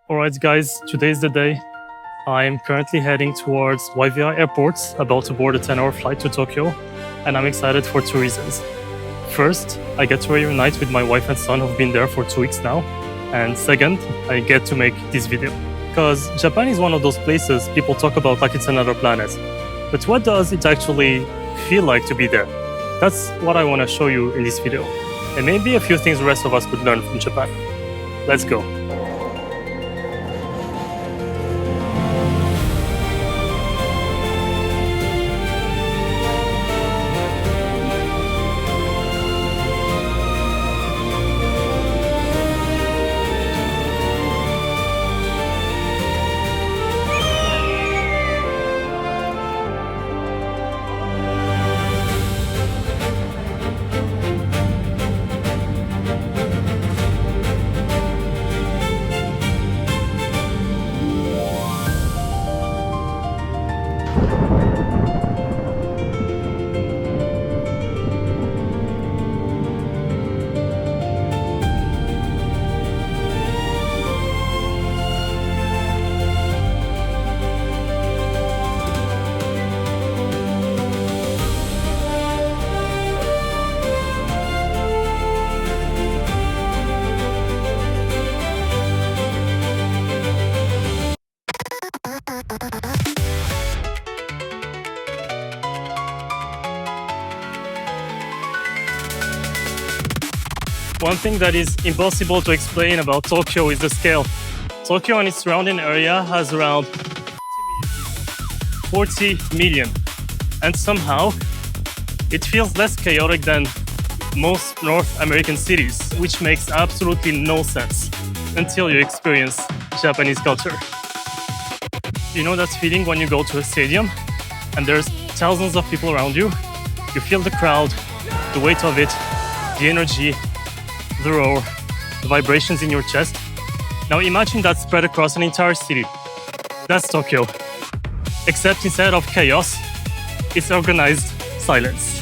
Alright guys, today is the day. I am currently heading towards YVI Airport, about to board a 10-hour flight to Tokyo, and I'm excited for two reasons. First, I get to reunite with my wife and son who've been there for 2 weeks now. And second, I get to make this video. Because Japan is one of those places people talk about like it's another planet. But what does it actually feel like to be there? That's what I want to show you in this video. And maybe a few things the rest of us could learn from Japan. Let's go. One thing that is impossible to explain about Tokyo is the scale. Tokyo and its surrounding area has around 40 million. And somehow, it feels less chaotic than most North American cities, which makes absolutely no sense until you experience Japanese culture. You know that feeling when you go to a stadium and there's thousands of people around you? You feel the crowd, the weight of it, the energy, the roar, the vibrations in your chest. Now imagine that spread across an entire city. That's Tokyo. Except instead of chaos, it's organized silence.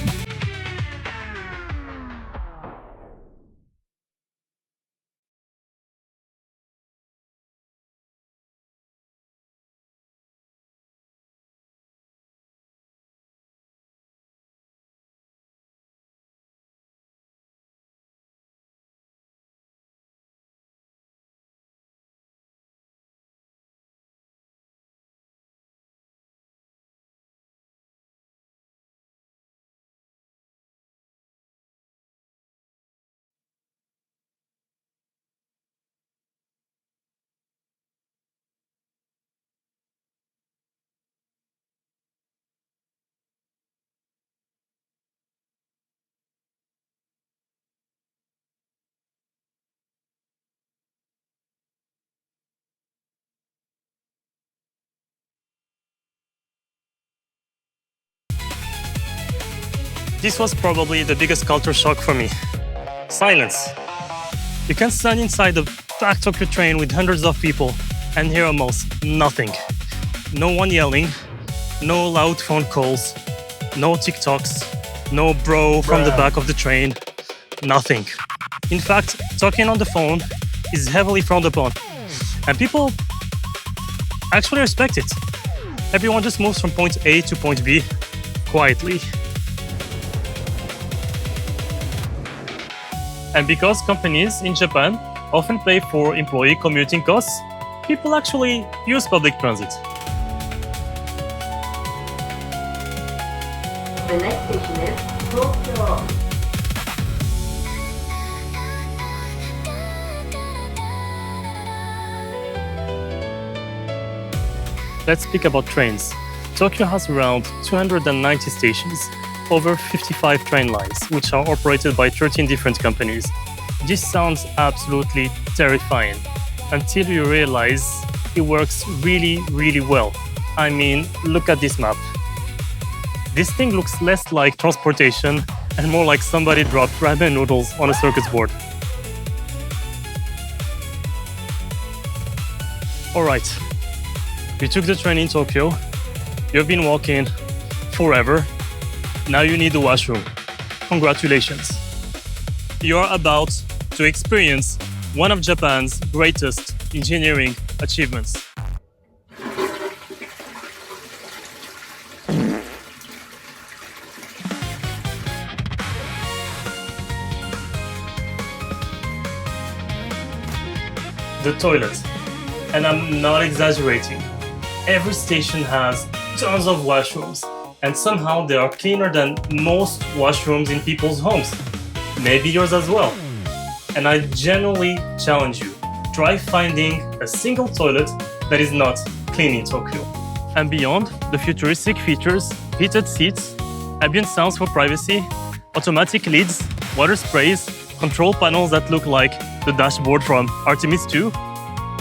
This was probably the biggest culture shock for me. Silence. You can stand inside the packed Tokyo train with hundreds of people and hear almost nothing. No one yelling, no loud phone calls, no TikToks, no bro from the back of the train, nothing. In fact, talking on the phone is heavily frowned upon, and people actually respect it. Everyone just moves from point A to point B quietly. And because companies in Japan often pay for employee commuting costs, people actually use public transit. The next station is Tokyo. Let's speak about trains. Tokyo has around 290 stations, over 55 train lines, which are operated by 13 different companies. This sounds absolutely terrifying until you realize it works really, really well. I mean, look at this map. This thing looks less like transportation and more like somebody dropped ramen noodles on a circus board. Alright, you took the train in Tokyo, you've been walking forever. Now you need the washroom. Congratulations. You are about to experience one of Japan's greatest engineering achievements. The toilet. And I'm not exaggerating. Every station has tons of washrooms, and somehow they are cleaner than most washrooms in people's homes. Maybe yours as well. And I genuinely challenge you, try finding a single toilet that is not clean in Tokyo. And beyond the futuristic features, heated seats, ambient sounds for privacy, automatic lids, water sprays, control panels that look like the dashboard from Artemis 2,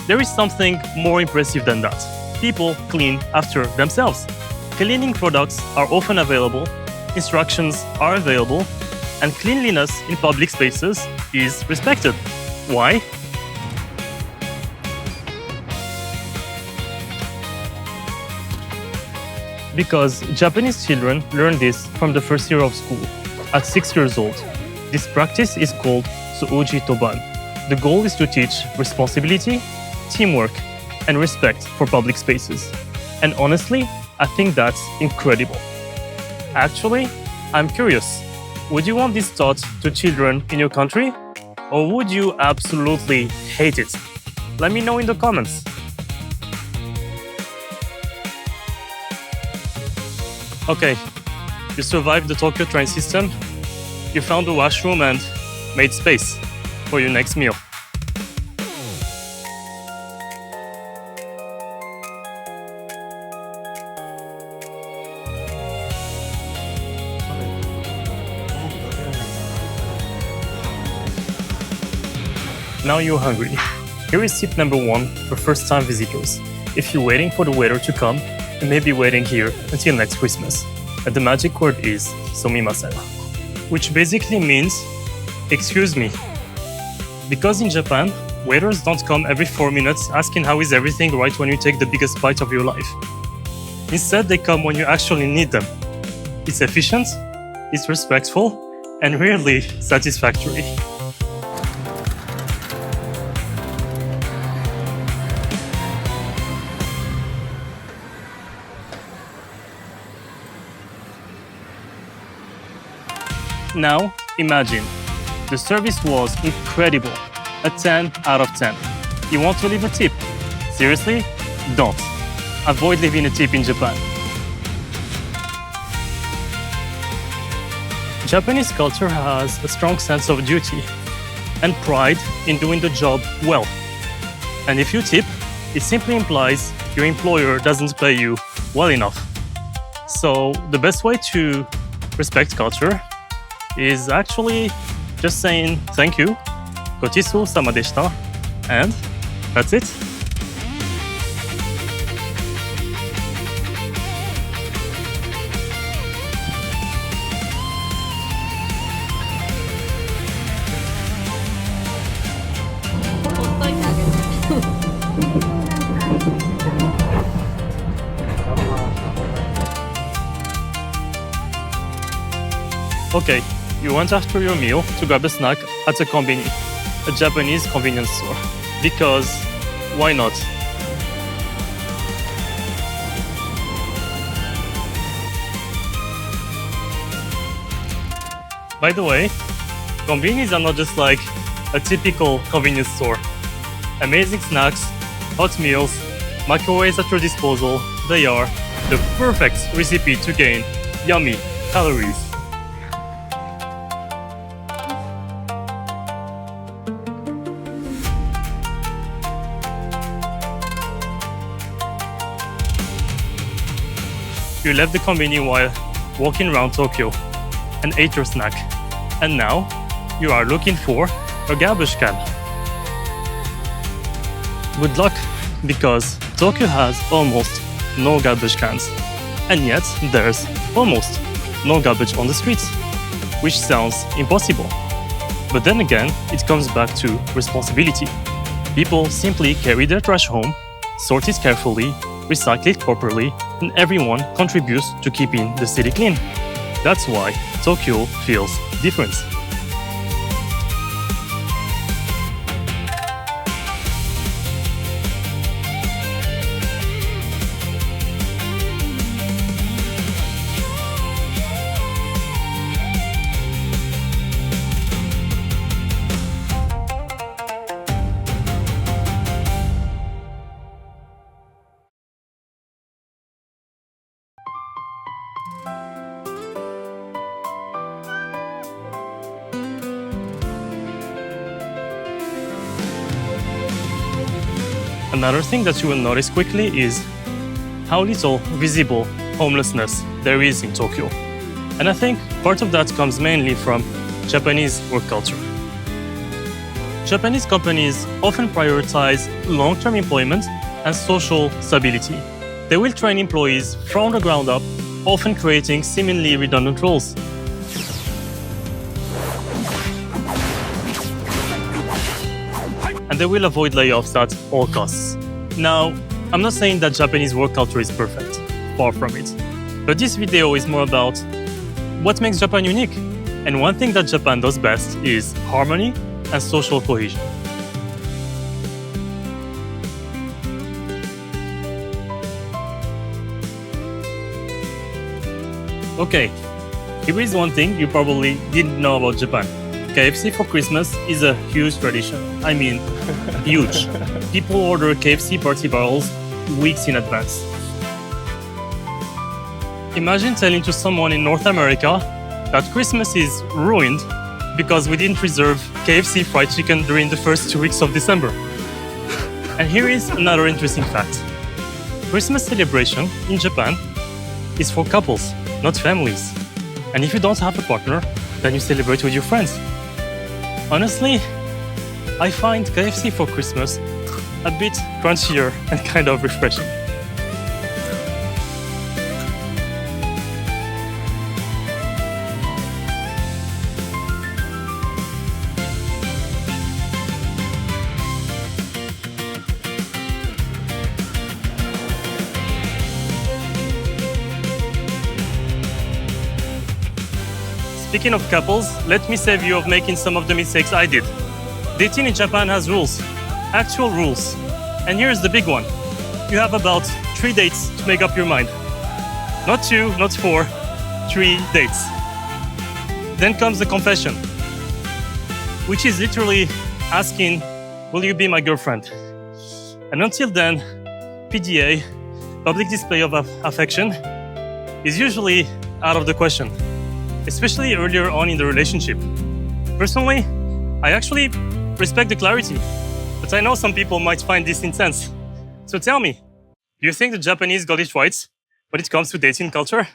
there is something more impressive than that. People clean after themselves. Cleaning products are often available, instructions are available, and cleanliness in public spaces is respected. Why? Because Japanese children learn this from the first year of school, at 6 years old. This practice is called Souji Toban. The goal is to teach responsibility, teamwork, and respect for public spaces. And honestly, I think that's incredible. Actually, I'm curious. Would you want this taught to children in your country? Or would you absolutely hate it? Let me know in the comments. Okay, you survived the Tokyo train system, you found a washroom and made space for your next meal. Now you're hungry. Here is tip number 1 for first-time visitors. If you're waiting for the waiter to come, you may be waiting here until next Christmas. And the magic word is Sumimasen, which basically means, excuse me. Because in Japan, waiters don't come every 4 minutes asking how is everything right when you take the biggest bite of your life. Instead, they come when you actually need them. It's efficient, it's respectful, and really satisfactory. Now, imagine, the service was incredible, a 10 out of 10. You want to leave a tip? Seriously? Don't. Avoid leaving a tip in Japan. Japanese culture has a strong sense of duty and pride in doing the job well. And if you tip, it simply implies your employer doesn't pay you well enough. So the best way to respect culture is actually just saying thank you, gochisu sama deshita, and that's it. Okay, you went after your meal to grab a snack at a konbini, a Japanese convenience store. Because why not? By the way, konbinis are not just like a typical convenience store. Amazing snacks, hot meals, microwaves at your disposal, they are the perfect recipe to gain yummy calories. You left the konbini while walking around Tokyo and ate your snack. And now, you are looking for a garbage can. Good luck, because Tokyo has almost no garbage cans. And yet, there's almost no garbage on the streets, which sounds impossible. But then again, it comes back to responsibility. People simply carry their trash home, sort it carefully, recycle it properly, and everyone contributes to keeping the city clean. That's why Tokyo feels different. Another thing that you will notice quickly is how little visible homelessness there is in Tokyo. And I think part of that comes mainly from Japanese work culture. Japanese companies often prioritize long-term employment and social stability. They will train employees from the ground up, often creating seemingly redundant roles. And they will avoid layoffs at all costs. Now, I'm not saying that Japanese work culture is perfect, far from it. But this video is more about what makes Japan unique. And one thing that Japan does best is harmony and social cohesion. Okay, here is one thing you probably didn't know about Japan. KFC for Christmas is a huge tradition. I mean, huge. People order KFC party barrels weeks in advance. Imagine telling to someone in North America that Christmas is ruined because we didn't reserve KFC fried chicken during the first 2 weeks of December. And here is another interesting fact. Christmas celebration in Japan is for couples, not families. And if you don't have a partner, then you celebrate with your friends. Honestly, I find KFC for Christmas a bit crunchier and kind of refreshing. Speaking of couples, let me save you of making some of the mistakes I did. Dating in Japan has rules, actual rules. And here's the big one. You have about 3 dates to make up your mind. Not 2, not 4, 3 dates. Then comes the confession, which is literally asking, will you be my girlfriend? And until then, PDA, public display of affection, is usually out of the question, especially earlier on in the relationship. Personally, I actually respect the clarity, but I know some people might find this intense. So tell me, do you think the Japanese got it right when it comes to dating culture?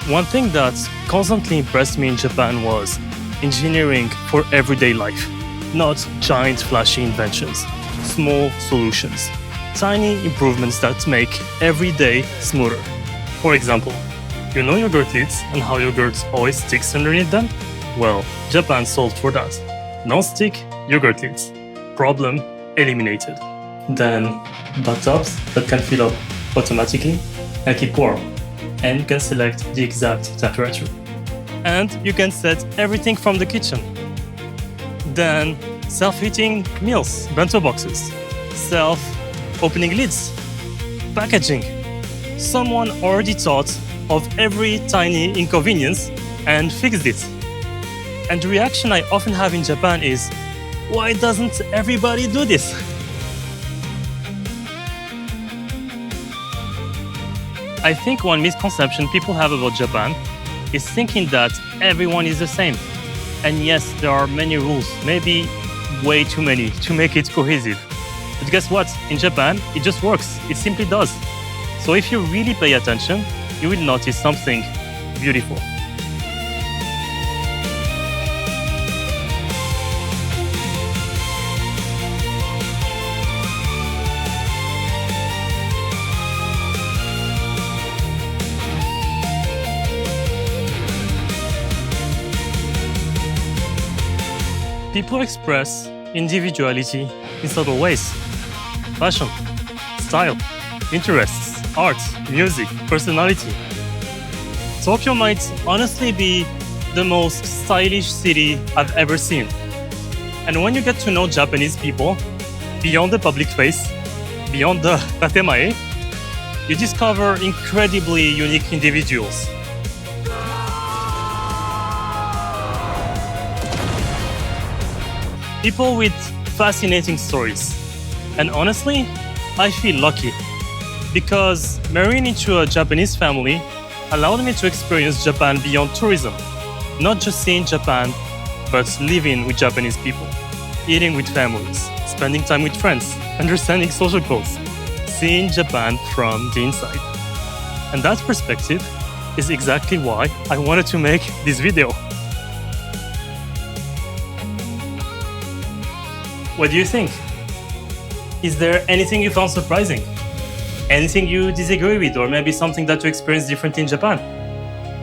One thing that constantly impressed me in Japan was engineering for everyday life. Not giant flashy inventions, small solutions, tiny improvements that make every day smoother. For example, you know yogurt lids and how yogurt always sticks underneath them? Well, Japan solved for that. Non-stick yogurt lids. Problem eliminated. Then bathtubs that can fill up automatically and keep warm. And you can select the exact temperature. And you can set everything from the kitchen. Then self-heating meals, bento boxes, self-opening lids, packaging. Someone already thought of every tiny inconvenience and fixed it. And the reaction I often have in Japan is, why doesn't everybody do this? I think one misconception people have about Japan is thinking that everyone is the same. And yes, there are many rules, maybe way too many to make it cohesive. But guess what? In Japan, it just works. It simply does. So if you really pay attention, you will notice something beautiful. People express individuality in subtle ways. Fashion, style, interests, art, music, personality. Tokyo might honestly be the most stylish city I've ever seen. And when you get to know Japanese people, beyond the public face, beyond the tatemae, you discover incredibly unique individuals. People with fascinating stories. And honestly, I feel lucky because marrying into a Japanese family allowed me to experience Japan beyond tourism. Not just seeing Japan, but living with Japanese people, eating with families, spending time with friends, understanding social codes, seeing Japan from the inside. And that perspective is exactly why I wanted to make this video. What do you think? Is there anything you found surprising? Anything you disagree with, or maybe something that you experienced differently in Japan?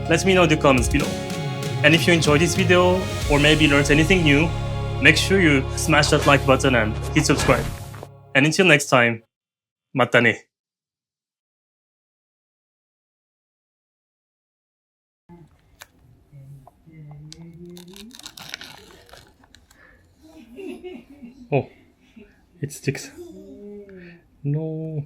Let me know in the comments below. And if you enjoyed this video, or maybe learned anything new, make sure you smash that like button and hit subscribe. And until next time, mata ne. Oh, it sticks. No.